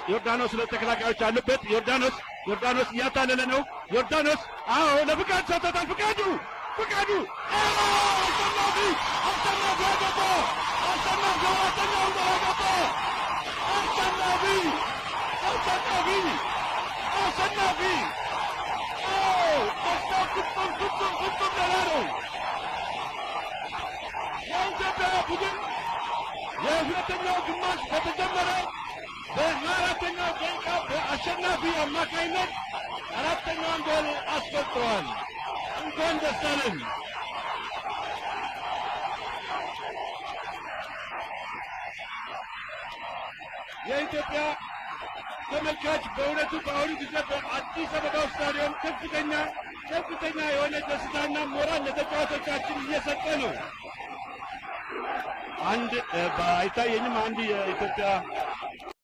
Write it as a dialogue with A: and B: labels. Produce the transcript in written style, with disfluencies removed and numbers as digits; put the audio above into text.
A: ዮርዳኖስ ለተከላካዮች አሉበት። ዮርዳኖስ እያታለለ ነው። ዮርዳኖስ ለፍቃዱ ሰጥቶታል። ፍቃዱ አሸናፊ ፍጹም ሌላ ነው። የኢትዮጵያ ቡድን የሁለተኛው ግማሽ በተጀመረ በ24ኛው ደቂቃ በአሸናፊ አማካይነት አራተኛውን ጎል አስቆጥረዋል። እንኳን ደስ አለን። የኢትዮጵያ ተመልካች በእውነቱ በአሁኑ ጊዜ በአዲስ አበባ ስታዲየም ከፍተኛ የሆነ ደስታና ሞራል ለተጫዋቾቻችን እየሰጠ ነው። አይታየኝም። አንድ የኢትዮጵያ